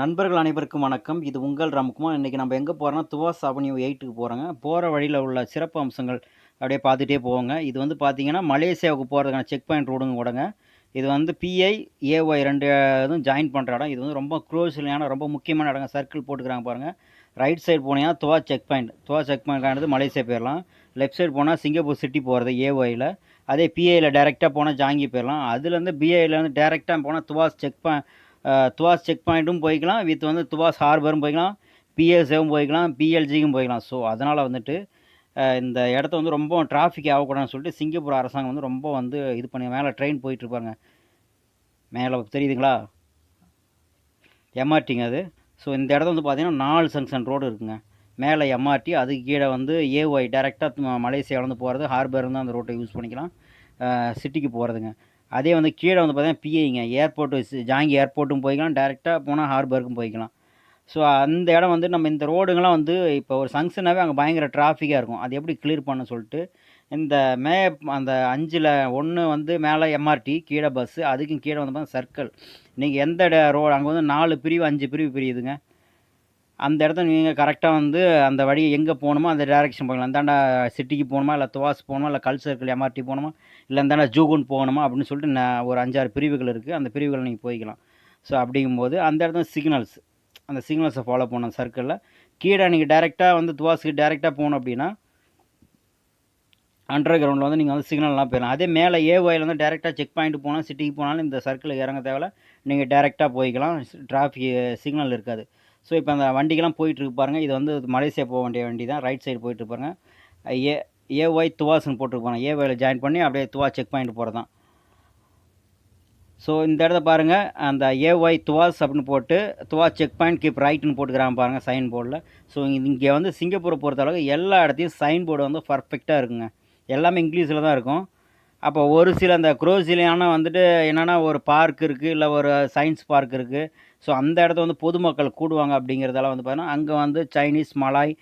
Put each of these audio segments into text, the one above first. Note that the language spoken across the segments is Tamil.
நண்பர்கள் அனைவருக்கும் வணக்கம். இது உங்கள் ராம்குமார். இன்னைக்கு நம்ம எங்க போறோம்னா, துவாஸ் அவென்யூ 8க்கு போறோங்க. போற வழியில உள்ள சிறப்பு அம்சங்கள் அப்படியே பார்த்துட்டே போவோங்க. இது வந்து பார்த்தீங்கன்னா, மலேசியாவுக்கு போறதுக்கான செக் பாயிண்ட் ரோடுங்க கூடங்க. இது வந்து பிஐ, ஏஒய் 2 இதுவும் ஜாயின் பண்ற இடம். இது வந்து ரொம்ப குரூஷியலான, ரொம்ப முக்கியமான இடங்க. சர்க்கிள் போட்டுக்கிறாங்க பாருங்க. ரைட் சைடு போனீங்கன்னா துவா செக் பாயிண்ட். துவா செக் பாயிண்ட்டானது மலேசியா போயிரலாம். லெஃப்ட் சைடு போனா சிங்கப்பூர் சிட்டி போறது ஏஒய்ல. அதே பிஐல டைரக்ட்டா போனா ஜாங்கி போயிரலாம். அதுலேருந்து பிஐலேருந்து டைரக்ட்டா போனா துவாஸ் செக் பாயிண்ட்டும் போய்க்கலாம். வித் வந்து துவாஸ் ஹார்பரும் போய்க்கலாம். பிஎஸ்ஏவும் போய்க்கலாம். பிஎல்ஜிக்கும் போய்க்கலாம். ஸோ, அதனால் வந்துட்டு இந்த இடத்த வந்து ரொம்ப டிராஃபிக் ஆகக்கூடாதுன்னு சொல்லிட்டு சிங்கப்பூர் அரசாங்கம் வந்து ரொம்ப வந்து இது பண்ணி மேலே ட்ரெயின் போயிட்டுருப்பாங்க. மேலே தெரியுதுங்களா? எம்ஆர்டிங்க அது. ஸோ, இந்த இடத்த வந்து பார்த்தீங்கன்னா 4 ஜங்ஷன் ரோடு இருக்குங்க. மேலே எம்ஆர்டி, அதுக்கு கீழே வந்து ஏஒய் டைரெக்டாக மலேசியாவிலேருந்து போகிறது. ஹார்பர்லேருந்து அந்த ரோட்டை யூஸ் பண்ணிக்கலாம். சிட்டிக்கு போகிறதுங்க. அதே வந்து கீழே வந்து பார்த்தீங்கன்னா பிஐங்க. ஏர்போர்ட்டு ஜாங்கி ஏர்போர்ட்டும் போய்க்கலாம். டைரெக்டாக போனால் ஹார்பருக்கும் போய்க்கலாம். ஸோ, அந்த இடம் வந்து நம்ம இந்த ரோடுங்கலாம் வந்து இப்போ ஒரு ஃபங்க்ஷனாவே அங்கே பயங்கர டிராஃபிக்கா இருக்கும். அது எப்படி கிளியர் பண்ண சொல்லிட்டு, இந்த மே அந்த 5ல 1 வந்து மேல எம்ஆர்டி, கீழ பஸ்ஸு, அதுக்கும் கீழ வந்து பார்த்தீங்கன்னா சர்க்கிள். நீங்க எந்த அங்க வந்து 4 பிரிவு, 5 பிரிவு பிரியுதுங்க. அந்த இடத்த நீங்க கரெக்ட்டா வந்து அந்த வழி எங்க போணுமோ அந்த டைரக்ஷன் போய்க்கலாம். இந்தாண்ட சிட்டிக்கு போணுமா, இல்ல துவாஸ் போணுமா, இல்ல கல் சர்க்கிள் எம்ஆர்டி போணுமா, இல்ல இந்தாண்ட ஜூகுன் போகணுமா அப்படின்னு சொல்லிட்டு ஒரு 5, 6 பிரிவுகள் இருக்கு. அந்த பிரிவுகள்ல நீங்க போய்க்கலாம். ஸோ, அப்படிங்கும்போது அந்த இடத்துல சிக்னல்ஸ். அந்த சிக்னல்ஸை ஃபாலோ பண்ணணும் சர்க்கிளில். கீழே நீங்கள் டேரெக்டாக வந்து துவாஸுக்கு டேரெக்டாக போகணும் அப்படின்னா அண்டர் கிரவுண்டில் வந்து நீங்கள் வந்து சிக்னல்லாம் போயிடலாம். அதே மேலே ஏஒயில் வந்து டேரெக்டாக செக் பாயிண்ட் போனால் சிட்டிக்கு போனாலும் இந்த சர்க்கிளில் இறங்க தேவையில்ல. நீங்கள் டேரெக்டாக போய்க்கலாம். டிராஃபிக் சிக்னல் இருக்காது. ஸோ, இப்போ அந்த வண்டிக்கெல்லாம் போயிட்டுருக்கு பாருங்கள். இது வந்து மலேசியா போக வேண்டிய வண்டி தான். ரைட் சைடு போயிட்டு பாருங்க. ஏ ஏஒய் துவாஸ்ன்னு போட்டுருப்பாங்க. ஏஒயில் ஜாயின் பண்ணி அப்படியே துவா செக் பாயிண்ட் போகிறது தான். ஸோ, இந்த இடத்த பாருங்கள். அந்த ஏஒய் துவாஸ் அப்படின்னு போட்டு துவா செக் பாயிண்ட் கீப் ரைட்னு போட்டுக்கிறாங்க பாருங்கள் சைன் போர்டில். ஸோ, இங்கே வந்து சிங்கப்பூரை பொறுத்தளவுக்கு எல்லா இடத்தையும் சைன் போர்டு வந்து பர்ஃபெக்டாக இருக்குங்க. எல்லாமே இங்கிலீஷில் தான் இருக்கும். அப்போ ஒரு சில அந்த குரோசிலியான வந்துட்டு என்னென்னா ஒரு பார்க் இருக்குது, இல்லை ஒரு சயின்ஸ் பார்க் இருக்குது. ஸோ, அந்த இடத்த வந்து பொதுமக்கள் கூடுவாங்க அப்படிங்கிறதால வந்து பார்த்தீங்கன்னா அங்கே வந்து சைனீஸ், மலாய்,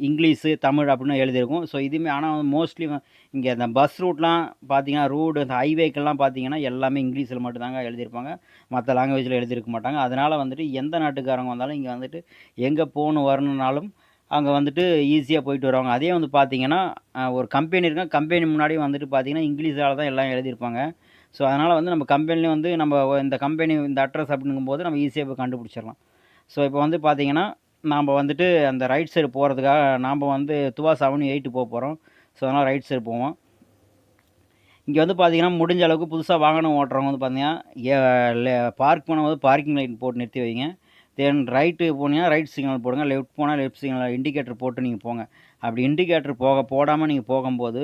இங்கிலீஷு, தமிழ் அப்படின்னு எழுதியிருக்கும். ஸோ, இதுவுமே ஆனால் மோஸ்ட்லி இங்கே இந்த பஸ் ரூட்லாம் பார்த்தீங்கன்னா இந்த ஹைவேக்கெல்லாம் பார்த்தீங்கன்னா எல்லாமே இங்கிலீஷில் மட்டும்தாங்க எழுதியிருப்பாங்க. மற்ற லாங்குவேஜில் எழுதியிருக்க மாட்டாங்க. அதனால் வந்துட்டு எந்த நாட்டுக்காரங்க வந்தாலும் இங்கே வந்துட்டு எங்கே போகணும் வரணுன்னாலும் அங்கே வந்துட்டு ஈஸியாக போயிட்டு வருவாங்க. அதே வந்து பார்த்தீங்கன்னா ஒரு கம்பெனி இருக்குங்க. கம்பெனி முன்னாடி வந்துட்டு பார்த்தீங்கன்னா இங்கிலீஷால் தான் எல்லாம் எழுதியிருப்பாங்க. ஸோ, அதனால் வந்து நம்ம கம்பெனிலேயும் வந்து நம்ம இந்த கம்பெனி இந்த அட்ரஸ் அப்படிங்கும்போது நம்ம ஈஸியாக போய் கண்டுபிடிச்சிடலாம். ஸோ, இப்போ வந்து பார்த்தீங்கன்னா நாம் வந்துட்டு அந்த ரைட் சைடு போகிறதுக்காக நாம் வந்து துவாஸ் அவென்யூ 8 போகிறோம். ஸோ, அதனால் ரைட் சைடு போவோம். இங்கே வந்து பார்த்தீங்கன்னா முடிஞ்ச அளவுக்கு புதுசாக வாகனம் ஓட்டுறவங்க வந்து பார்த்தீங்கன்னா பார்க் பண்ணும்போது பார்க்கிங் லைட் போட்டு நிறுத்தி வைங்க. தென் ரைட்டு போனீங்கன்னா ரைட் சிக்னல் போடுங்க. லெஃப்ட் போனால் லெஃப்ட் சிக்னல் இண்டிகேட்டர் போட்டு நீங்கள் போங்க. அப்படி இண்டிகேட்டர் போடாமல் நீங்கள் போகும்போது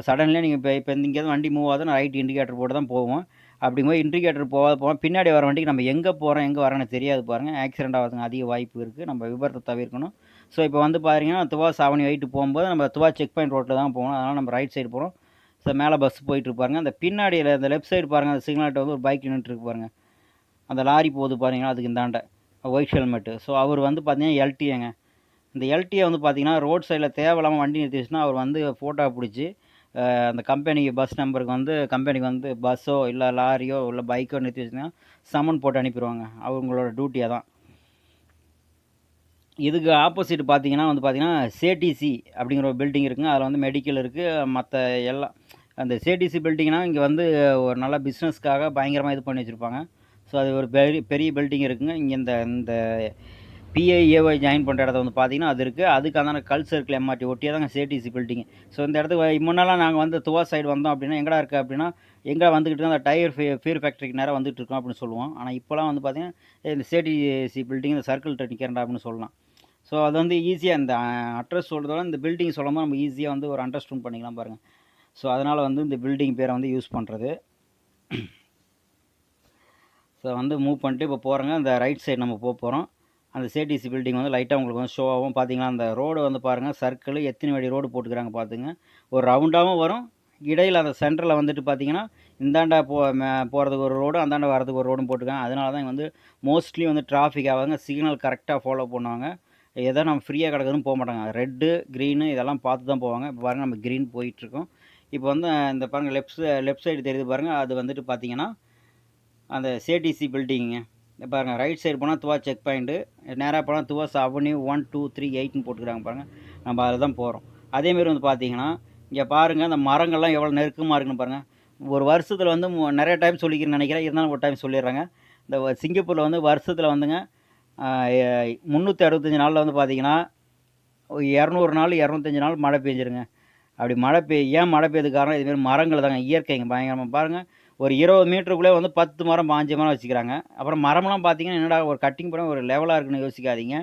சடன்லியாக நீங்கள் இப்போ இங்கேருந்து வண்டி மூவ் ஆகுதுன்னா ரைட் இண்டிகேட்டர் போட்டு தான் போவோம். அப்படிங்கும்போது இண்டிகேட்டர் போக பின்னாடி வர வண்டிக்கு நம்ம எங்கே போகிறோம் எங்கே வரோன்னு தெரியாது பாருங்கள். ஆக்சிடென்ட் ஆகிறதுக்கு அதிக வாய்ப்பு இருக்குது. நம்ம விபரத்தை தவிர்க்கணும். ஸோ, இப்போ வந்து பார்த்தீங்கன்னா துவாஸ் அவென்யூ 8 போகும்போது நம்ம துவா செக் பாயிண்ட் ரோட்டில் தான் போகணும். அதனால் நம்ம ரைட் சைடு போகிறோம். ஸோ, மேலே பஸ் போயிட்டுருப்பாருங்க. அந்த பின்னாடியில் இந்த லெஃப்ட் சைடு பாருங்கள். அந்த சிக்னல்கிட்ட வந்து ஒரு பைக் நின்றுட்டுருக்கு பாருங்கள். அந்த லாரி போகுது பாருங்கன்னா அதுக்கு இந்தாண்ட ஒயிட் ஹெல்மெட்டு. ஸோ, அவர் வந்து பார்த்தீங்கன்னா எல்டிஏங்க. இந்த எல்டிஏ வந்து பார்த்தீங்கன்னா ரோட் சைடில் தேவையில்லாமல் வண்டி நிறுத்தி வச்சுன்னா அவர் வந்து ஃபோட்டோ பிடிச்சி அந்த கம்பெனிக்கு பஸ் நம்பருக்கு வந்து கம்பெனிக்கு வந்து பஸ்ஸோ இல்லை லாரியோ இல்லை பைக்கோ நிறுத்தி வச்சுன்னா சம்மன் போட்டு அனுப்பிடுவாங்க. அவங்களோட டியூட்டியாக தான். இதுக்கு ஆப்போசிட் பார்த்தீங்கன்னா வந்து பார்த்தீங்கன்னா சேடிசி அப்படிங்கிற ஒரு பில்டிங் இருக்குங்க. அதில் வந்து மெடிக்கல் இருக்குது. மற்ற எல்லாம் அந்த சேடிசி பில்டிங்னால் இங்கே வந்து ஒரு நல்ல பிஸ்னஸ்க்காக பயங்கரமாக இது பண்ணி வச்சுருப்பாங்க. ஸோ, அது ஒரு பெரிய பில்டிங் இருக்குங்க. இங்கே இந்த இந்த பிஐஏஒய் ஜாயின் பண்ணுற இடத்த வந்து பார்த்தீங்கன்னா அது இருக்குது. அதுக்கு அந்தாண்ட கல் சர்க்கிள் எம்ஆர்டி ஒட்டியே தாங்க சேடிசி பில்டிங். ஸோ, இந்த இடத்துக்கு முன்னெல்லாம் நாங்கள் வந்து துவா சைடு வந்தோம் அப்படின்னா எங்கடா இருக்குது அப்படின்னா எங்கே வந்துக்கிட்டு அந்த டயர் ஃபீர் ஃபேக்ட்ரிக்கு நேரம் வந்துட்டு இருக்கோம் அப்படின்னு சொல்லுவோம். ஆனால் இப்போலாம் வந்து பார்த்தீங்கன்னா இந்த சேடிசி பில்டிங் இந்த சர்க்கிள் நிற்கிறேன்டா அப்படின்னு சொல்லலாம். ஸோ, அது வந்து ஈஸியாக இந்த அட்ரஸ் சொல்கிறதோட இந்த பில்டிங் சொல்லும்போது நம்ம ஈஸியாக வந்து ஒரு அண்டர்ஸ்டாண்ட் பண்ணிக்கலாம் பாருங்கள். ஸோ, அதனால் வந்து இந்த பில்டிங் பேரை வந்து யூஸ் பண்ணுறது. ஸோ, வந்து மூவ் பண்ணிட்டு இப்போ போகிறோங்க. அந்த ரைட் சைடு நம்ம போகிறோம். அந்த சேடிசி பில்டிங் வந்து லைட்டாக உங்களுக்கு வந்து ஷோ ஆகும். பார்த்தீங்கன்னா அந்த ரோடு வந்து பாருங்கள். சர்க்கிள் எத்தனை வழி ரோடு போட்டுக்கிறாங்க பார்த்துங்க. ஒரு ரவுண்டாகவும் வரும். இடையில் அந்த சென்டரில் வந்துட்டு பார்த்தீங்கன்னா இந்தாண்டா போகிறதுக்கு ஒரு ரோடு, அந்தாண்ட வரதுக்கு ஒரு ரோடும் போட்டுருக்காங்க. அதனால தான் வந்து மோஸ்ட்லி வந்து டிராஃபிக் ஆகாதுங்க. சிக்னல் கரெக்டாக ஃபாலோ பண்ணுவாங்க. ஏதோ நம்ம ஃப்ரீயாக கிடக்குதுன்னு போக மாட்டாங்க. ரெட்டு, க்ரீனு இதெல்லாம் பார்த்து தான் போவாங்க. இப்போ பாருங்கள் நம்ம க்ரீன் போயிட்டுருக்கோம். இப்போ வந்து இந்த பாருங்கள் லெஃப்ட் சைடு தெரியுது பாருங்கள். அது வந்துட்டு பார்த்தீங்கன்னா அந்த சேடிசி பில்டிங்குங்க. பாருங்கள், ரைட் சைடு போனால் துவா செக் பாயிண்ட்டு, நேராக போனால் துவாஸ் அவென்யூ 1 2 3 8ன்னு போட்டுக்கிறாங்க பாருங்கள். நம்ம அதில் தான் போகிறோம். அதேமாரி வந்து பார்த்தீங்கன்னா, இங்கே பாருங்கள் அந்த மரங்கள்லாம் எவ்வளோ நெருக்கமாக இருக்குன்னு பாருங்கள். ஒரு வருஷத்தில் வந்து நிறைய டைம் சொல்லிக்கிறேன்னு நினைக்கிறேன், இருந்தாலும் ஒரு டைம் சொல்லிடுறேங்க. இந்த சிங்கப்பூரில் வந்து வருஷத்தில் வந்துங்க 365 நாளில் வந்து பார்த்தீங்கன்னா 200 நாள் 205 நாள் மழை பெஞ்சிருங்க. அப்படி ஏன் மழை பெய்யுறதுக்கு காரணம் இதுமாரி மரங்கள் தாங்க. இயற்கைங்க பயங்கரமாக பாருங்கள். ஒரு 20 மீட்டருக்குள்ளே வந்து 10 மரம் 5 மரம் வச்சுக்கிறாங்க. அப்புறம் மரம்லாம் பார்த்தீங்கன்னா என்னடா ஒரு கட்டிங் பண்ண ஒரு லெவலாக இருக்குன்னு யோசிக்காதீங்க.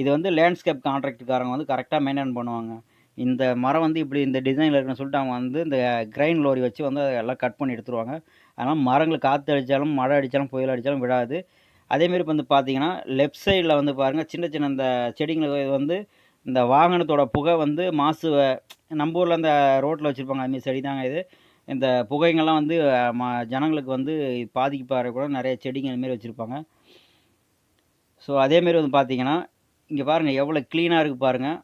இது வந்து லேண்ட்ஸ்கேப் கான்ட்ராக்ட்காரங்க வந்து கரெக்டாக மெயின்டைன் பண்ணுவாங்க. இந்த மரம் வந்து இப்படி இந்த டிசைனில் இருக்குன்னு சொல்லிட்டு அவங்க வந்து இந்த கிரைன் லோரி வச்சு வந்து எல்லாம் கட் பண்ணி எடுத்துருவாங்க. அதனால் மரங்கள் காற்று அடித்தாலும் மழை அடித்தாலும் புயல் அடித்தாலும் விடாது. அதேமாரி இப்போ வந்து பார்த்தீங்கன்னா லெஃப்ட் சைடில் வந்து பாருங்கள், சின்ன சின்ன இந்த செடிங்களுக்கு வந்து இந்த வாகனத்தோட புகை வந்து மாசு நம்ம ஊரில் அந்த ரோட்டில் வச்சுருப்பாங்க அதுமாரி செடி தாங்க இது. இந்த புகைங்கள்லாம் வந்து ஜனங்களுக்கு வந்து பாதிக்கப்படுற கூட நிறைய செடிங்க இதுமாரி வச்சுருப்பாங்க. ஸோ அதேமாரி வந்து பார்த்தீங்கன்னா இங்கே பாருங்கள் எவ்வளோ க்ளீனாக இருக்குது பாருங்கள்,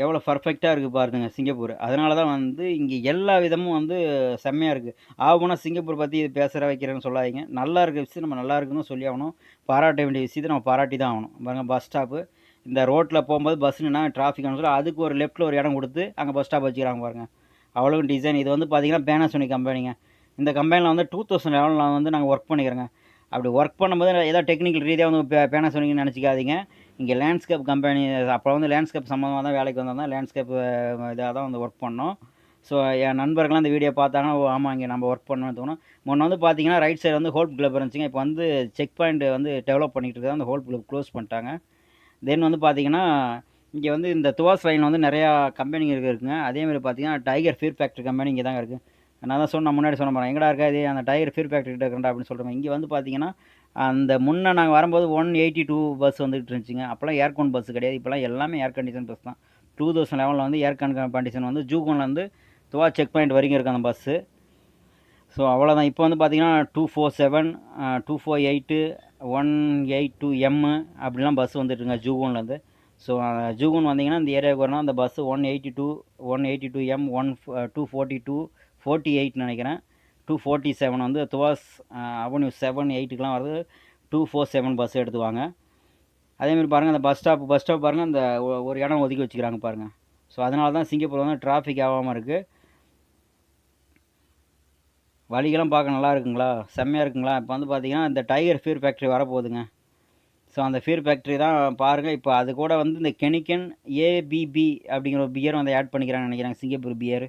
எவ்வளோ பர்ஃபெக்டாக இருக்குது பாருங்க சிங்கப்பூர். அதனால தான் வந்து இங்கே எல்லா விதமும் வந்து செம்மையாக இருக்குது. ஆகுனா சிங்கப்பூர் பற்றி பேசுகிற வைக்கிறேன்னு சொல்லாதீங்க. நல்லா இருக்க விஷயம் நம்ம நல்லா இருக்குன்னு சொல்லி ஆகணும். பாராட்ட வேண்டிய விஷயத்தை நம்ம பாராட்டி தான் ஆகணும். பாருங்கள் பஸ் ஸ்டாப்பு, இந்த ரோட்டில் போகும்போது பஸ் நின்னா டிராஃபிக் சொல்லி அதுக்கு ஒரு லெஃப்ட்டில் ஒரு இடம் கொடுத்து அங்கே பஸ் ஸ்டாப் வச்சுக்கிறாங்க பாருங்கள். அவ்வளோ டிசைன். இது வந்து பார்த்தீங்கன்னா பேனாசோனிக் கம்பெனிங்க. இந்த கம்பெனியில் வந்து 2011 வந்து நாங்கள் ஒர்க் பண்ணிக்கிறோங்க. அப்படி ஒர்க் பண்ணும்போது ஏதோ டெக்னிக்கல் ரீதியாக வந்து பேனாசோனிக்னு நினச்சிக்காதீங்க. இங்கே லேண்ட்ஸ்கேப் கம்பெனி அப்போ வந்து லேண்ட்ஸ்கேப் சம்மந்தமாக தான் வேலைக்கு வந்தோம். லேண்ட்ஸ்கேப் இதாக தான் வந்து ஒர்க் பண்ணோம். ஸோ என் நண்பர்கள்லாம் இந்த வீடியோ பார்த்தாங்கன்னா, ஓ ஆமாம் இங்கே நம்ம ஒர்க் பண்ணணும்னு தோணும். முன்ன வந்து பார்த்தீங்கன்னா ரைட் சைடு வந்து ஹோல்ப் கிளப் இருந்துச்சுங்க. இப்போ வந்து செக் பாயிண்ட் வந்து டெவலப் பண்ணிகிட்டு இருக்காங்க. அந்த ஹோல்ப் கிளப் க்ளோஸ் பண்ணிட்டாங்க. தென் வந்து பார்த்தீங்கன்னா இங்கே வந்து இந்த துவாஸ் லைனில் வந்து நிறையா கம்பெனிங்க இருக்குங்க. அதேமாதிரி பார்த்தீங்கன்னா டைகர் ஃபீர் ஃபேக்ட்ரி கம்பெனி இங்கே தாங்க இருக்குது. நான் தான் சொன்னேன் முன்னாடி சொன்ன பாருங்க, எங்கடா இருக்கா இது அந்த டைகர் ஃபீர் ஃபேக்ட்ரி கிட்ட இருக்கா அப்படின்னு சொல்கிறேன். இங்கே வந்து பார்த்தீங்கன்னா அந்த முன்னே நாங்கள் வரும்போது 182 பஸ் வந்துகிட்டு இருந்துச்சுங்க. அப்போல்லாம் ஏர்கோன் பஸ் கிடையாது. இப்போலாம் எல்லாமே ஏர் கண்டிஷன் பஸ் தான். 2011 வந்து ஏர் கண்டிஷன் வந்து ஜூகோன்லேருந்து துவா செக் பாயிண்ட் வரைக்கும் இருக்குது அந்த பஸ்ஸு. ஸோ அவ்வளோதான். இப்போ வந்து பார்த்தீங்கன்னா 247 248 182M அப்படிலாம் பஸ் வந்துட்டுருங்க ஜூகோன்லேருந்து. ஸோ ஜூகோன் வந்தீங்கன்னா இந்த ஏரியாவுக்கு வரணும். அந்த பஸ்ஸு 182 182M 242 48 நினைக்கிறேன். 247 வந்து துவாஸ் அவென்யூ 7 8க்குலாம் வருது. 247 பஸ் எடுத்துவாங்க. அதேமாதிரி பாருங்கள் அந்த பஸ் ஸ்டாப் பாருங்கள், அந்த ஒரு இடம் ஒதுக்கி வச்சுக்கிறாங்க பாருங்கள். ஸோ அதனால தான் சிங்கப்பூர் வந்து டிராஃபிக் ஆகாமல் இருக்குது. வழிகள்லாம் பார்க்க நல்லா இருக்குங்களா, செம்மையாக இருக்குங்களா. இப்போ வந்து பார்த்தீங்கன்னா இந்த டைகர் ஃபீர் ஃபேக்ட்ரி வரப்போகுதுங்க. ஸோ அந்த ஃபீர் ஃபேக்ட்ரி தான் பாருங்கள். இப்போ அது கூட வந்து இந்த கெனிக்கன் ஏபிபி அப்படிங்கிற ஒரு பியர் வந்து ஆட் பண்ணிக்கிறாங்கன்னு நினைக்கிறாங்க, சிங்கப்பூர் பியர்.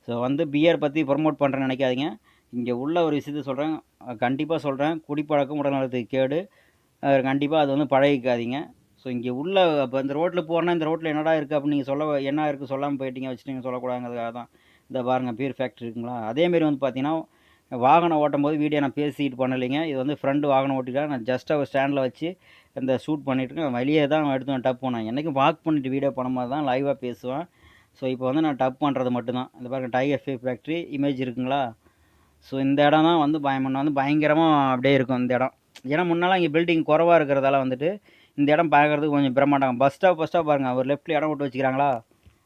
ஸோ வந்து பியர் பற்றி ப்ரொமோட் பண்ணுறேன்னு நினைக்காதீங்க. இங்கே உள்ள ஒரு விஷயத்த சொல்கிறேன், கண்டிப்பாக சொல்கிறேன். குடிப்பழக்கம் உடல்நலத்துக்கு கேடு. கண்டிப்பாக அது வந்து பழகிக்காதீங்க. ஸோ இங்கே உள்ள இப்போ இந்த ரோட்டில் போகிறேன்னா இந்த ரோட்டில் என்னடா இருக்குது அப்படின்னு நீங்கள் என்ன இருக்குது சொல்லாமல் போயிட்டீங்க வச்சுட்டு சொல்லக்கூடாதுங்கிறதுக்காக தான். இந்த பாருங்கள் பீர் ஃபேக்ட்ரி இருக்குங்களா. அதேமாரி வந்து பார்த்தீங்கன்னா வாகனம் ஓட்டும் போது வீடியோ நான் பேசிக்கிட்டு பண்ணலைங்க. இது வந்து ஃப்ரெண்டு வாகனம் ஓட்டிட்டால் நான் ஜஸ்ட் அவர் ஸ்டாண்டில் வச்சு இந்த ஷூட் பண்ணிட்டுருக்கேன். வெளியே தான் எடுத்து நான் டப் பண்ணேன். என்றைக்கும் வாக் பண்ணிவிட்டு வீடியோ பண்ணும்போது தான் லைவாக பேசுவேன். ஸோ இப்போ வந்து நான் டப் பண்ணுறது மட்டும்தான். இந்த பாருங்கள் டைகர் ஃபீர் ஃபேக்ட்ரி இமேஜ் இருக்குங்களா. ஸோ இந்த இடம் தான் வந்து முன்ன வந்து பயங்கரமாக அப்படியே இருக்கும் இந்த இடம். ஏன்னா முன்னெல்லாம் இங்கே பில்டிங் குறவாக இருக்கிறதால வந்துட்டு இந்த இடம் பார்க்குறதுக்கு கொஞ்சம் பிரமாண்டம். பஸ் ஸ்டாப் பாருங்கள், ஒரு லெஃப்ட்டில் இடம் விட்டு வச்சுக்கிறாங்களா.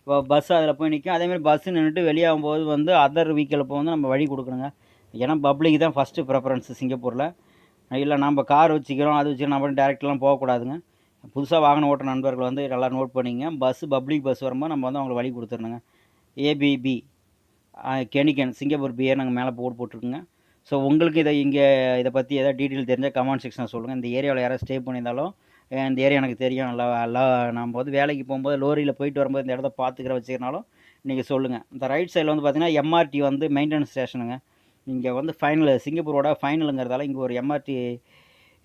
இப்போ பஸ் அதில் போய் நிற்கும். அதேமாதிரி பஸ்ஸு நின்றுட்டு வெளியாகும்போது வந்து அதர் வெஹிக்கிள் இப்போ வந்து நம்ம வழி கொடுக்கணுங்க. ஏன்னா பப்ளிக் தான் ஃபஸ்ட்டு ப்ரிஃபரன்ஸு சிங்கப்பூரில். இல்லை நம்ம கார் வச்சுக்கிறோம் அது வச்சுக்கிறோம் நம்ம டேரெக்ட்லாம் போகக்கூடாதுங்க. புதுசாக வாகனம் ஓட்டுற நண்பர்கள் வந்து நல்லா நோட் பண்ணிங்க. பப்ளிக் பஸ் வரும்போது நம்ம வந்து அவங்களுக்கு வழி கொடுத்துருணுங்க. ஏபிபி கெனிக்கன் சிங்கப்பூர் பியர் நாங்கள் மேலே போட்டிருக்குங்க. ஸோ உங்களுக்கு இதை பற்றி எதாவது டீட்டெயில் தெரிஞ்சால் கமெண்ட் செக்ஷனில் சொல்லுங்கள். இந்த ஏரியாவில் யாராவது ஸ்டே பண்ணியிருந்தாலும் இந்த ஏரியா எனக்கு தெரியும் நல்லா நம்ம வந்து வேலைக்கு போகும்போது லோரியில் போயிட்டு வரும்போது இந்த இடத்த பார்த்துக்கிற வச்சுக்கிறனாலும் நீங்கள் சொல்லுங்கள். இந்த ரைட் சைடில் வந்து பார்த்தீங்கன்னா எம்ஆர்டி வந்து மெயின்டெனன்ஸ் ஸ்டேஷனுங்க. இங்கே வந்து ஃபைனலுங்கிறதால இங்கே ஒரு எம்ஆர்டி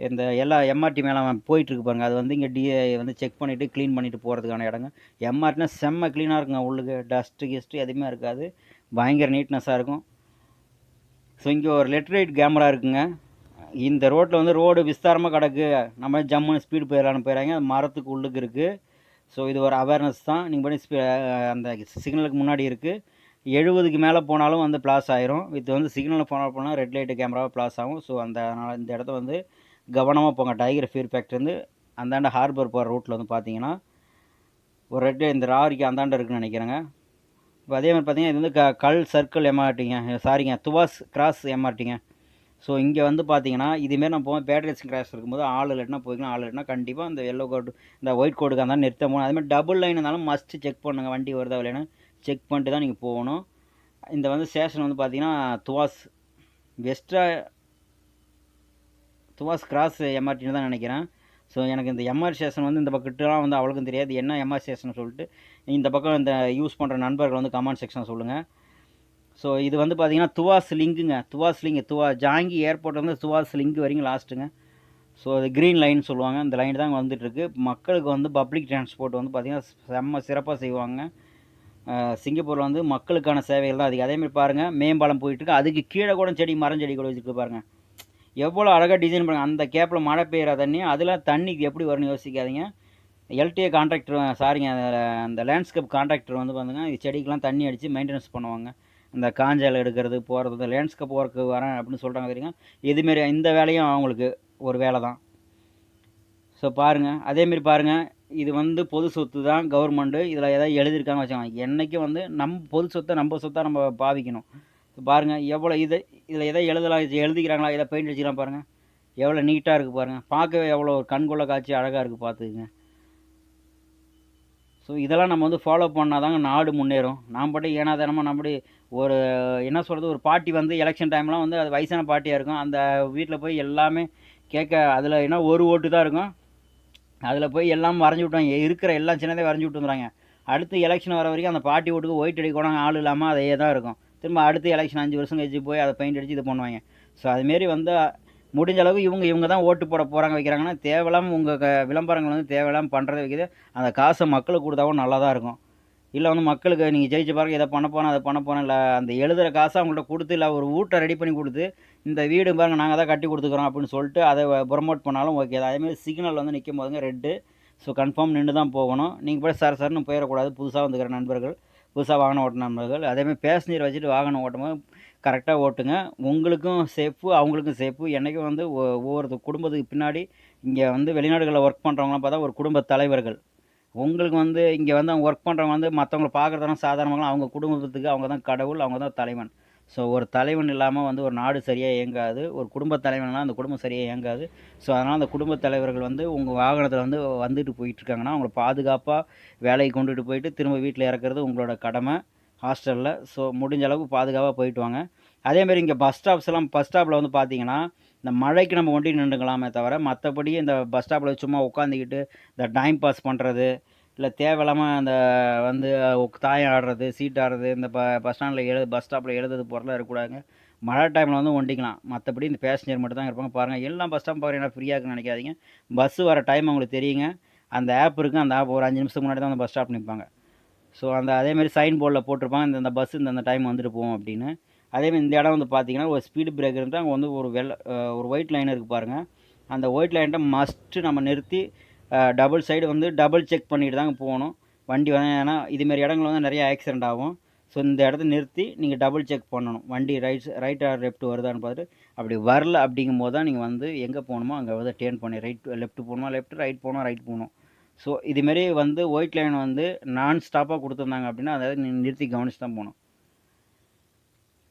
இந்த எல்லா எம்ஆர்டி மேலே போயிட்டுருக்கு பாருங்கள். அது வந்து இங்கே வந்து செக் பண்ணிவிட்டு க்ளீன் பண்ணிவிட்டு போகிறதுக்கான இடங்க. எம்ஆர்டினா செம்ம க்ளீனாக இருக்குங்க. உள்ளுக்கு டஸ்ட்டு எதுவுமே இருக்காது. பயங்கர நீட்னஸாக இருக்கும். ஸோ இங்கே ஒரு லெட்ரைட் கேமரா இருக்குங்க. இந்த ரோட்டில் வந்து ரோடு விஸ்தாரமாக கிடக்கு, நம்ம ஜம்முன்னு ஸ்பீடு போயிடறாங்க. அது மரத்துக்கு உள்ளுக்கு இருக்குது. ஸோ இது ஒரு அவேர்னஸ் தான். நீங்கள் பண்ணி அந்த சிக்னலுக்கு முன்னாடி இருக்குது. 70க்கு மேலே போனாலும் வந்து ப்ளாஸ் ஆயிரும். வந்து சிக்னலில் போனால் ரெட் லைட்டு கேமராவாக ப்ளாஸ் ஆகும். ஸோ அதனால் இந்த இடத்த வந்து கவனமாக போங்க. டைகர் ஃபீர் ஃபேக்ட்ரி வந்து அந்தாண்ட ஹார்பர் போகிற ரூட்டில் வந்து பார்த்தீங்கன்னா ஒரு ரெட்டு இந்த லாரிக்கு அந்தாண்ட இருக்குதுன்னு நினைக்கிறேங்க. இப்போ அதே மாதிரி பார்த்தீங்கன்னா இது வந்து கல் சர்க்கிள் எம்ஆர்டிங்க, சாரிங்க துவாஸ் கிராஸ் எம்ஆர்டிங்க. ஸோ இங்கே வந்து பார்த்தீங்கன்னா இதுமாரி நம்ம போவோம் பேட்ரேஷன் கிராஸ் இருக்கும்போது ஆள் இல்லைன்னா போய்க்கலாம், ஆள் இல்லைன்னா கண்டிப்பாக இந்த எல்லோ கோடு இந்த ஒயிட் கோடுக்கு இருந்தாலும் நிறுத்த போகணும். அதேமாதிரி டபுள் லைன் இருந்தாலும் மஸ்ட்டு செக் பண்ணுங்கள், வண்டி வருதா இல்லைன்னு செக் பண்ணிட்டு தான் நீங்கள் போகணும். இந்த வந்து ஸ்டேஷன் வந்து பார்த்தீங்கன்னா துவாஸ் வெஸ்ட்ரா துவாஸ் கிராஸ் எம்ஆர்டின்னு தான் நினைக்கிறேன். ஸோ எனக்கு இந்த எம்ஆர் ஸ்டேஷன் வந்து இந்த பக்கத்துலாம் வந்து அவ்வளோக்கும் தெரியாது, என்ன எம்ஆர் ஸ்டேஷன் சொல்லிட்டு இந்த பக்கம் இந்த யூஸ் பண்ணுற நண்பர்கள் வந்து கமெண்ட் செக்ஷன் சொல்லுங்கள். ஸோ இது வந்து பார்த்தீங்கன்னா துவாஸ் லிங்குங்க, துவாஸ் லிங்கு ஜாங்கி ஏர்போர்ட் வந்து துவாஸ் லிங்க் வரைக்கும் லாஸ்ட்டுங்க. ஸோ அது க்ரீன் லைன் சொல்லுவாங்க, அந்த லைன் தான் வந்துட்டுருக்கு. மக்களுக்கு வந்து பப்ளிக் டிரான்ஸ்போர்ட் வந்து பார்த்திங்கன்னா செம்ம சிறப்பாக செய்வாங்க. சிங்கப்பூரில் வந்து மக்களுக்கான சேவைகள் தான் அதிகம். அதேமாதிரி பாருங்கள் மேம்பாலம் போயிட்டுருக்கு, அதுக்கு கீழே கூட செடி மரஞ்செடி கூட வச்சுருக்கு பாருங்கள், எவ்வளோ அழகாக டிசைன் பண்ணுங்கள். அந்த கேப்பில் மழை பெய்கிற தண்ணி அதில் தண்ணிக்கு எப்படி வரும்னு யோசிக்காதீங்க. எல்டிஏ கான்ட்ராக்டர் சாரிங்க, அந்த லேண்ட்ஸ்கேப் கான்ட்ராக்டர் வந்து பார்த்தீங்கன்னா இது செடிக்கெலாம் தண்ணி அடித்து மெயின்டெனன்ஸ் பண்ணுவாங்க. இந்த காஞ்சால் எடுக்கிறது போகிறது, இந்த லேண்ட்ஸ்கேப் ஒர்க்கு வரேன் அப்படின்னு சொல்கிறாங்க தெரியுங்க, இதுமாரி இந்த வேலையும் அவங்களுக்கு ஒரு வேலை தான். ஸோ பாருங்கள், அதேமாரி பாருங்கள், இது வந்து பொது சொத்து தான், கவர்மெண்ட்டு இதில் எதாவது எழுதியிருக்காங்க வச்சுக்கோங்க. என்றைக்கும் வந்து பொது சொத்தை நம்ம சொத்தாக நம்ம பாவிக்கணும். பாருங்கள் எவ்வளோ இதில் எதை எழுதிக்கிறாங்களா, இதை பெயிண்ட் அடிச்சுக்கலாம் பாருங்கள், எவ்வளோ நீட்டாக இருக்குது பாருங்கள், பார்க்கவே எவ்வளோ கண்கொள்ள காட்சி அழகாக இருக்குது பார்த்துக்குங்க. ஸோ இதெல்லாம் நம்ம வந்து ஃபாலோ பண்ணால் தாங்க நாடு முன்னேறும். நாம் பாட்டுக்கு ஏனாதானமாக நம்மடி ஒரு என்ன சொல்கிறது, ஒரு பார்ட்டி வந்து எலெக்ஷன் டைம்லாம் வந்து அது வயசான பார்ட்டியாக இருக்கும், அந்த வீட்டில் போய் எல்லாமே கேட்க அதில் என்ன ஒரு ஓட்டு தான் இருக்கும், அதில் போய் எல்லாம் வரைஞ்சி விட்டாங்க, இருக்கிற எல்லாம் சின்னதே வரைஞ்சி விட்டுருந்தாங்க. அடுத்து எலெக்ஷன் வர வரைக்கும் அந்த பார்ட்டி ஓட்டுக்கு ஒயிட் அடிக்கணும் ஆள் இல்லாமல் அதே தான் இருக்கும். திரும்ப அடுத்து எலெக்ஷன் 5 வருஷம் கழிச்சு போய் அதை பெயிண்ட் அடித்து இது பண்ணுவாங்க. ஸோ அதுமாரி வந்து முடிஞ்ச அளவு இவங்க தான் ஓட்டு போட போகிறாங்க வைக்கிறாங்கன்னா தேவையில்லாமல் உங்கள் விளம்பரங்கள் வந்து தேவையில்லாமல் பண்ணுறதை வைக்கிது. அந்த காசை மக்களுக்கு கொடுத்தாவும் நல்லா தான் இருக்கும். இல்லை வந்து மக்களுக்கு நீங்கள் ஜெயிச்சு பாருங்க, இதை பண்ண போனால் அதை பண்ண போனால், இல்லை அந்த எழுதுகிற காசை அவங்கள்ட்ட கொடுத்து, இல்லை ஒரு வீட்டை ரெடி பண்ணி கொடுத்து இந்த வீடு பாருங்கள் நாங்கள் தான் கட்டி கொடுத்துக்குறோம் அப்படின்னு சொல்லிட்டு அதை ப்ரொமோட் பண்ணாலும் ஓகே தான். அதேமாதிரி சிக்னல் வந்து நிற்கும் போதுங்க ரெட்டு, ஸோ கன்ஃபார்ம் நின்று தான் போகணும். நீங்கள் போய் சரன்னு போயிடக்கூடாது. புதுசாக வந்துக்கிற நண்பர்கள், புதுசாக வாகனம் ஓட்டுற நண்பர்கள், அதேமாதிரி பேசஞ்சர் வச்சுட்டு வாகனம் ஓட்டும்போது கரெக்டாக ஓட்டுங்க. உங்களுக்கும் சேஃபு, அவங்களுக்கும் சேஃபு. என்றைக்கும் வந்து ஒவ்வொரு குடும்பத்துக்கு பின்னாடி இங்கே வந்து வெளிநாடுகளில் ஒர்க் பண்ணுறவங்களாம் பார்த்தா ஒரு குடும்ப தலைவர்கள். உங்களுக்கு வந்து இங்கே வந்து அவங்க ஒர்க் பண்ணுறவங்க வந்து மற்றவங்கள பார்க்குறதெல்லாம் சாதாரணமாக, அவங்க குடும்பத்துக்கு அவங்க தான் கடவுள், அவங்க தான் தலைவன். ஸோ ஒரு தலைவன் இல்லாமல் வந்து ஒரு நாடு சரியாக இயங்காது, ஒரு குடும்ப தலைவன்லாம் அந்த குடும்பம் சரியாக இயங்காது. ஸோ அதனால் அந்த குடும்ப தலைவர்கள் வந்து உங்கள் வாகனத்தில் வந்து வந்துட்டு போயிட்டுருக்காங்கன்னா அவங்கள பாதுகாப்பாக வேலைக்கு கொண்டுட்டு போயிட்டு திரும்ப வீட்டில் இறக்குறது உங்களோட கடமை ஹாஸ்டலில். ஸோ முடிஞ்ச அளவுக்கு பாதுகாப்பாக போயிட்டு வாங்க. அதேமாரி இங்கே பஸ் ஸ்டாப்பில் வந்து பார்த்தீங்கன்னா இந்த மழைக்கு நம்ம ஒண்டி நின்றுக்கலாமே தவிர, மற்றபடி இந்த பஸ் ஸ்டாப்பில் சும்மா உட்காந்துக்கிட்டு இந்த டைம் பாஸ் பண்ணுறது, இல்லை தேவையில்லாமல் அந்த வந்து தாயம் ஆடுறது, சீட் ஆடுறது, இந்த பஸ் ஸ்டாண்டில் பஸ் ஸ்டாப்பில் எழுதுறது போகிறதுலாம் இருக்கக்கூடாதுங்க. மழை டைமில் வந்து ஒண்டிக்கலாம், மற்றபடி இந்த பேசஞ்சர் மட்டும் தான் இருப்பாங்க. பாருங்கள் எல்லாம் பஸ் ஸ்டாப் பாருங்கள் ஃப்ரீயாக இருக்குன்னு நினைக்காதீங்க. பஸ்ஸு வர டைம் அவங்களுக்கு தெரியுங்க, அந்த ஆப் இருக்குது, அந்த ஆப் ஒரு 5 நிமிஷத்துக்கு முன்னாடி தான் அந்த பஸ் ஸ்டாப் நிற்பாங்க. ஸோ அந்த அதேமாதிரி சைன் போர்டில் போட்டிருப்பாங்க இந்த பஸ் இந்த டைம் வந்துட்டு போவோம் அப்படின்னு. அதேமாதிரி இந்த இடம் வந்து பார்த்தீங்கன்னா ஒரு ஸ்பீடு பிரேக்கர் இருந்தால் அங்கே வந்து ஒரு ஒயிட் லைன் இருக்குது பாருங்கள், அந்த ஒயிட் லைன்ட்ட மஸ்ட்டு நம்ம நிறுத்தி டபுள் சைடு வந்து டபுள் செக் பண்ணிட்டு தாங்க போகணும் வண்டி வந்து. ஏன்னா இதுமாரி இடங்கள் வந்து நிறைய ஆக்சிடெண்ட் ஆகும். ஸோ இந்த இடத்த நிறுத்தி நீங்கள் டபுள் செக் பண்ணணும், வண்டி ரைட் ஆர் லெஃப்ட் வருதான்னு பார்த்துட்டு. அப்படி வரல அப்படிங்கும் போது தான் நீங்கள் வந்து எங்கே போகணுமோ அங்கே வந்து டேர்ன் பண்ணி லெஃப்ட் போகணுமா லெஃப்ட், ரைட் போகணும் ரைட் போகணும். ஸோ இதுமாரி வந்து ஒயிட் லைன் வந்து நான் ஸ்டாப்பாக கொடுத்துருந்தாங்க அப்படின்னா அதாவது நிறுத்தி கவனிச்சு தான் போகணும்.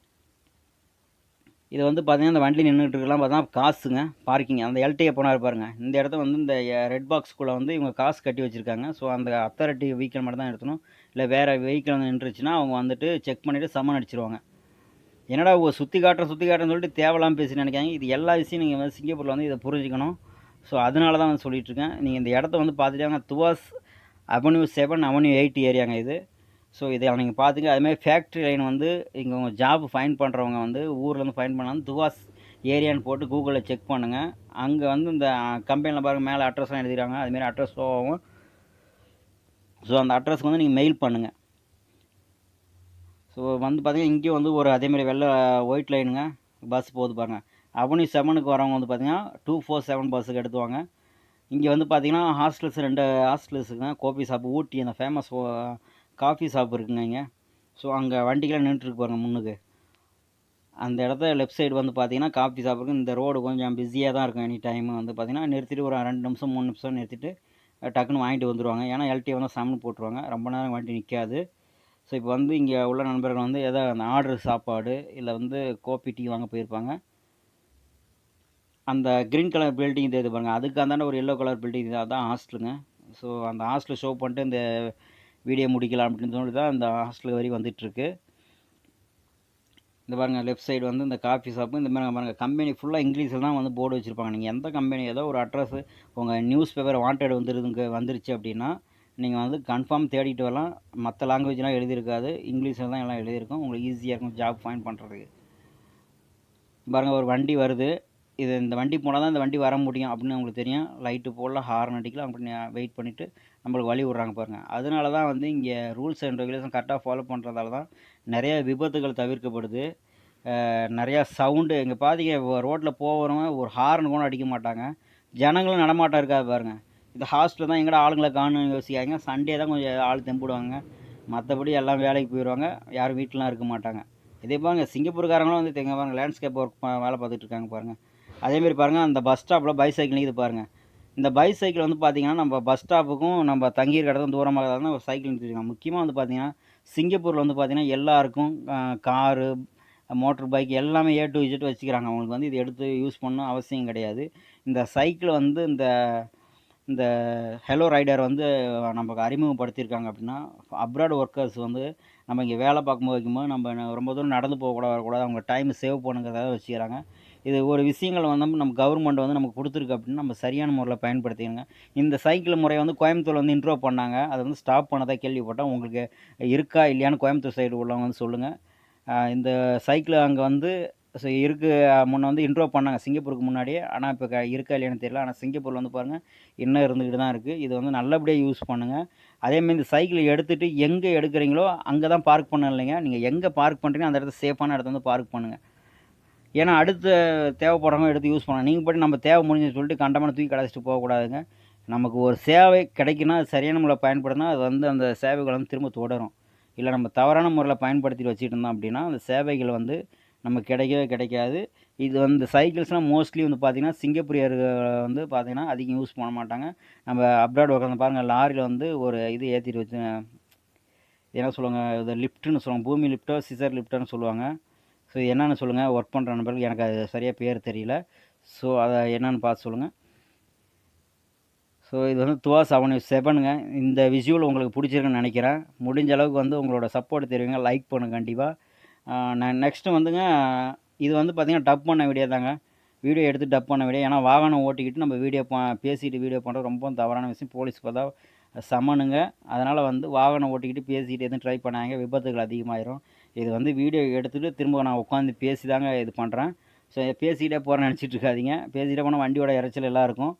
இது வந்து பார்த்தீங்கன்னா இந்த வண்டி நின்றுட்டு இருக்கலாம் பார்த்தா காசுங்க, பார்க்கிங் அந்த எல்டிஏ போனார் பாருங்கள், இந்த இடத்த வந்து இந்த ரெட் பாக்ஸ்குள்ளே வந்து இவங்க காசு கட்டி வச்சுருக்காங்க. ஸோ அந்த அத்தாரிட்டி வெஹிக்கிள் மட்டும் தான் எடுத்தணும், இல்லை வேறு வெஹிக்கிள் வந்து நின்றுச்சுன்னா அவங்க வந்துட்டு செக் பண்ணிவிட்டு சம்மன் அடிச்சிருவாங்க. என்னடா சுற்றி காட்டுறேன்னு சொல்லிட்டு தேவையில்லாமல் பேசி நினைக்காங்க. இது எல்லா விஷயம் நீங்கள் வந்து சிங்கப்பூரில் வந்து இதை புரிஞ்சுக்கணும். ஸோ அதனால தான் வந்து சொல்லிகிட்ருக்கேன். நீங்கள் இந்த இடத்த வந்து பார்த்துட்டாங்க, துவாஸ் அவென்யூ 7 அவென்யூ 8 ஏரியாங்க இது. ஸோ இதை நீங்கள் பார்த்துங்க. அதுமாதிரி ஃபேக்ட்ரி லைன் வந்து இங்கே உங்கள் ஜாப் ஃபைன் பண்ணுறவங்க வந்து ஊர்லேருந்து ஃபைன் பண்ணாலும் துவாஸ் ஏரியான்னு போட்டு கூகுளில் செக் பண்ணுங்கள். அங்கே வந்து இந்த கம்பெனியில் பாருங்கள் மேலே அட்ரஸ்லாம் எழுதிக்கிறாங்க, அதுமாரி அட்ரஸ் ஷோ ஆகும். ஸோ அந்த அட்ரஸ்க்கு வந்து நீங்கள் மெயில் பண்ணுங்கள். ஸோ வந்து பார்த்தீங்கன்னா இங்கேயும் வந்து ஒரு அதேமாதிரி ஒயிட் லைனுங்க பஸ் போகுது பாருங்கள். அவென்யூ 7க்கு வரவங்க வந்து பார்த்தீங்கன்னா 247 பஸ்ஸுக்கு எடுத்துவாங்க. இங்கே வந்து பார்த்தீங்கன்னா ஹாஸ்டல்ஸ் 2 ஹாஸ்டல்ஸுங்க, கோபி ஷாப்பு, ஊட்டி அந்த ஃபேமஸ் காஃபி ஷாப் இருக்குங்க இங்கே. ஸோ அங்கே வண்டிக்கெலாம் நின்றுட்டுருக்கு பாருங்கள் முன்னுக்கு. அந்த இடத்த லெஃப்ட் சைடு வந்து பார்த்தீங்கன்னா காஃபி ஷாப் இருக்குது. இந்த ரோடு கொஞ்சம் பிஸியாக தான் இருக்கும், எனி டைம் வந்து பார்த்தீங்கன்னா நிறுத்திட்டு ஒரு 2 நிமிஷம் 3 நிமிஷம் நிறுத்திட்டு டக்குன்னு வாங்கிட்டு வந்துடுவாங்க. ஏன்னா எல்டிஏ வந்து சம்னு போட்டுருவாங்க, ரொம்ப நேரம் வண்டி நிற்காது. ஸோ இப்போ வந்து இங்கே உள்ள நண்பர்கள் வந்து எதாவது அந்த ஆர்டர் சாப்பாடு இல்லை வந்து கோபி டீ வாங்க போயிருப்பாங்க. அந்த கிரீன் கலர் பில்டிங் தெரியுது பாருங்க, அதுக்கு அந்தாண்ட ஒரு எல்லோ கலர் பில்டிங் அதான் ஹாஸ்டலுங்க. ஸோ அந்த ஹாஸ்டலை ஷோ பண்ணிட்டு இந்த வீடியோ முடிக்கலாம் அப்படின்னு சொல்லி தான் இந்த ஹாஸ்டல் வரி வந்துட்டுருக்கு. இந்த பாருங்கள் லெஃப்ட் சைடு வந்து இந்த காஃபி ஷாப்பு, இந்த மாதிரி பாருங்கள் கம்பெனி ஃபுல்லாக இங்கிலீஷில் தான் வந்து போர்டு வச்சுருப்பாங்க. நீங்கள் எந்த கம்பெனி ஏதோ ஒரு அட்ரஸ் உங்கள் நியூஸ் பேப்பர் வாண்டட் வந்துருச்சு அப்படின்னா நீங்கள் வந்து கன்ஃபார்ம் தேடிட்டு வரலாம். மற்ற லாங்குவேஜ்லாம் எழுதியிருக்காது, இங்கிலீஷில் தான் எல்லாம் எழுதியிருக்கும். உங்களுக்கு ஈஸியாக இருக்கும் ஜாப் ஃபைண்ட் பண்ணுறதுக்கு. பாருங்கள் ஒரு வண்டி வருது, இந்த வண்டி போனால் தான் இந்த வண்டி வர முடியும் அப்படின்னு உங்களுக்கு தெரியும். லைட்டு போடலாம், ஹார்ன் அடிக்கலாம் அப்படின்னு வெயிட் பண்ணிவிட்டு நம்மளுக்கு வழி விட்றாங்க பாருங்கள். அதனால தான் வந்து இங்கே ரூல்ஸ் அண்ட் ரெகுலேஷன் கரெக்டாக ஃபாலோ பண்ணுறதால தான் நிறைய விபத்துகள் தவிர்க்கப்படுது. நிறையா சவுண்டு இங்கே பார்த்தீங்க, ரோட்டில் போகிறவங்க ஒரு ஹார்ன் கூட அடிக்க மாட்டாங்க. ஜனங்களும் நடமாட்டம் இருக்காது பாருங்கள். இந்த ஹாஸ்டலில் தான் எங்கடா ஆளுங்களை காணும்னு யோசிக்காங்க. சண்டே தான் கொஞ்சம் ஆள் தெம்புடுவாங்க, மற்றபடி எல்லாம் வேலைக்கு போயிடுவாங்க, யாரும் வீட்டிலலாம் இருக்க மாட்டாங்க. இதே பாருங்கள் சிங்கப்பூர்காரங்களும் வந்து இங்கே பாருங்கள் லேண்ட்ஸ்கேப் ஒர்க் வேலை பார்த்துட்டு இருக்காங்க பாருங்கள். அதேமாரி பாருங்கள் அந்த பஸ் ஸ்டாப்பில் பைசைக்கிள் நிற்கிது பாருங்கள். இந்த பைசைக்கிள் வந்து பார்த்திங்கன்னா நம்ம பஸ் ஸ்டாப்புக்கும் நம்ம தங்கியிருக்க இடத்துக்கும் தூரமாக தான் ஒரு சைக்கிள் நிறுத்திருக்காங்க. முக்கியமாக வந்து பார்த்திங்கன்னா சிங்கப்பூரில் வந்து பார்த்திங்கன்னா எல்லாருக்கும் காரு, மோட்டர் பைக் எல்லாமே ஏ டு இஜெட் வச்சுக்கிறாங்க. அவங்களுக்கு வந்து இது எடுத்து யூஸ் பண்ணணும் அவசியம் கிடையாது. இந்த சைக்கிள் வந்து இந்த இந்த ஹெலோ ரைடர் வந்து நமக்கு அறிமுகப்படுத்தியிருக்காங்க அப்படின்னா, அப்ராட் ஒர்க்கர்ஸ் வந்து நம்ம இங்கே வேலை வைக்கும்போது நம்ம ரொம்ப தூரம் நடந்து போகக்கூடாது, வரக்கூடாது, அவங்க டைம் சேவ் பண்ணுங்கிறதாக வச்சுக்கிறாங்க. இது ஒரு விஷயங்கள் வந்து நம்ம கவர்மெண்ட் வந்து நமக்கு கொடுத்துருக்கு அப்படின்னு நம்ம சரியான முறையில் பயன்படுத்திக்கணுங்க. இந்த சைக்கிள் முறையை வந்து கோயம்புத்தூர்ல வந்து இன்ட்ரோ பண்ணாங்க. அதை வந்து ஸ்டாப் பண்ணதா கேள்விப்பட்டேன். உங்களுக்கு இருக்கா இல்லையான்னு கோயம்புத்தூர் சைடு உள்ளவங்க வந்து சொல்லுங்கள். இந்த சைக்கிள் அங்கே வந்து முன்ன வந்து இன்ட்ரோ பண்ணாங்க சிங்கப்பூருக்கு முன்னாடியே. ஆனால் இப்போ இருக்கா இல்லையான்னு தெரியல. ஆனால் சிங்கப்பூரில் வந்து பாருங்கள் இன்னும் இருந்துக்கிட்டு தான் இருக்குது. இது வந்து நல்லபடியாக யூஸ் பண்ணுங்கள். அதேமாரி இந்த சைக்கிளை எடுத்துகிட்டு எங்கே எடுக்கிறீங்களோ அங்கே தான் பார்க் பண்ணணும் இல்லைங்க. நீங்கள் எங்கே பார்க் பண்ணுறீங்களோ அந்த இடத்துல சேஃபான இடத்த வந்து பார்க் பண்ணுங்கள். ஏன்னா அடுத்து தேவைப்படுறவங்க எடுத்து யூஸ் பண்ணலாம். நீங்கள் பாட்டுக்கு நம்ம தேவை முடிஞ்சுன்னு சொல்லிட்டு கண்டமான தூக்கி கடைச்சிட்டு போகக்கூடாதுங்க. நமக்கு ஒரு சேவை கிடைக்குன்னா அது சரியான முறையில் பயன்படுத்தினா அது வந்து அந்த சேவைகள் வந்து திரும்ப தொடரும். இல்லை நம்ம தவறான முறையில் பயன்படுத்திட்டு வச்சுட்டு இருந்தோம் அப்படின்னா அந்த சேவைகள் வந்து நமக்கு கிடைக்கவே கிடைக்காது. இது வந்து சைக்கிள்ஸ்லாம் மோஸ்ட்லி வந்து பார்த்திங்கன்னா சிங்கப்பூரியர்கள் வந்து பார்த்திங்கன்னா அதிகம் யூஸ் பண்ண மாட்டாங்க. நம்ம அப்ராட் உட்காந்து பாருங்கள் லாரியில் வந்து ஒரு இது ஏற்றிட்டு வச்சு என்ன சொல்லுவாங்க, இது லிஃப்ட்டுன்னு சொல்லுவாங்க, பூமி லிஃப்ட்டோ சிசர் லிஃப்ட்டுன்னு சொல்லுவாங்க. ஸோ என்னென்னு சொல்லுங்கள், ஒர்க் பண்ணுற நண்பர்கள், எனக்கு அது சரியாக பேர் தெரியல. ஸோ அதை என்னென்னு பார்த்து சொல்லுங்கள். ஸோ இது வந்து துவாஸ் அவென்யூ 7ங்க. இந்த விசுவல் உங்களுக்கு பிடிச்சிருக்குன்னு நினைக்கிறேன். முடிஞ்ச அளவுக்கு வந்து உங்களோட சப்போர்ட் தெரிவிங்க, லைக் பண்ணுங்கள் கண்டிப்பாக. நான் நெக்ஸ்ட்டு வந்துங்க, இது வந்து பார்த்திங்கன்னா டப் பண்ண வீடியோ தாங்க. வீடியோ எடுத்து டப் பண்ண வீடியோ. ஏன்னா வாகனம் ஓட்டிக்கிட்டு நம்ம வீடியோ பேசிட்டு வீடியோ பண்ணுறது ரொம்ப தவறான விஷயம். போலீஸ் பார்த்தா சமனுங்க. அதனால் வந்து வாகனம் ஓட்டிக்கிட்டு பேசிக்கிட்டு எதுவும் ட்ரை பண்ணாங்க, விபத்துகள் அதிகமாயிரும். இது வந்து வீடியோ எடுத்துகிட்டு திரும்ப நான் உட்காந்து பேசி தாங்க இது பண்ணுறேன். ஸோ பேசிக்கிட்டே போகிறேன்னு நினச்சிட்டு இருக்காதீங்க. பேசிகிட்டே போனால் வண்டியோட இரைச்சல் எல்லாம் இருக்கும்.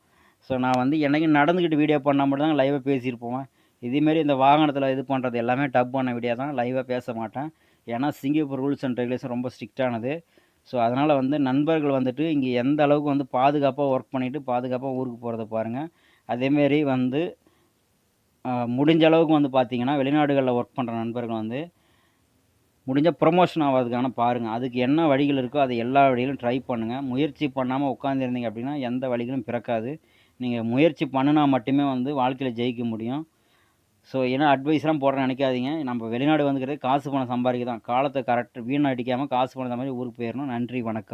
ஸோ நான் வந்து என்றைக்கும் நடந்துக்கிட்டு வீடியோ பண்ணால் மட்டும் தான் லைவாக பேசிட்டு போவேன். இதேமாரி இந்த வாகனத்தில் இது பண்ணுறது எல்லாமே டப் பண்ண வீடியோ தான், லைவாக பேச மாட்டேன். ஏன்னா சிங்கப்பூர் ரூல்ஸ் அண்ட் ரெகுலேஷன் ரொம்ப ஸ்ட்ரிக்டானது. ஸோ அதனால் வந்து நண்பர்கள் வந்துட்டு இங்கே எந்த அளவுக்கு வந்து பாதுகாப்பாக ஒர்க் பண்ணிவிட்டு பாதுகாப்பாக ஊருக்கு போகிறத பாருங்கள். அதேமாரி வந்து முடிஞ்ச அளவுக்கு வந்து பார்த்திங்கன்னா வெளிநாடுகளில் ஒர்க் பண்ணுற நண்பர்கள் வந்து முடிஞ்சால் ப்ரொமோஷன் ஆகிறதுக்கான பாருங்கள். அதுக்கு என்ன வழிகள் இருக்கோ அதை எல்லா வழியிலும் ட்ரை பண்ணுங்கள். முயற்சி பண்ணாமல் உட்காந்துருந்தீங்க அப்படின்னா எந்த வழிகளும் பிறக்காது. நீங்கள் முயற்சி பண்ணினா மட்டுமே வந்து வாழ்க்கையில் ஜெயிக்க முடியும். ஸோ ஏன்னா அட்வைஸ்லாம் போடுறேன்னு நினைக்காதீங்க. நம்ம வெளிநாடு வந்துக்கிறது காசு பணம் சம்பாதிக்க தான். காலத்தை வீணடிக்காமல் காசு பணம் சம்பாதிச்சு ஊருக்கு போயிடணும். நன்றி, வணக்கம்.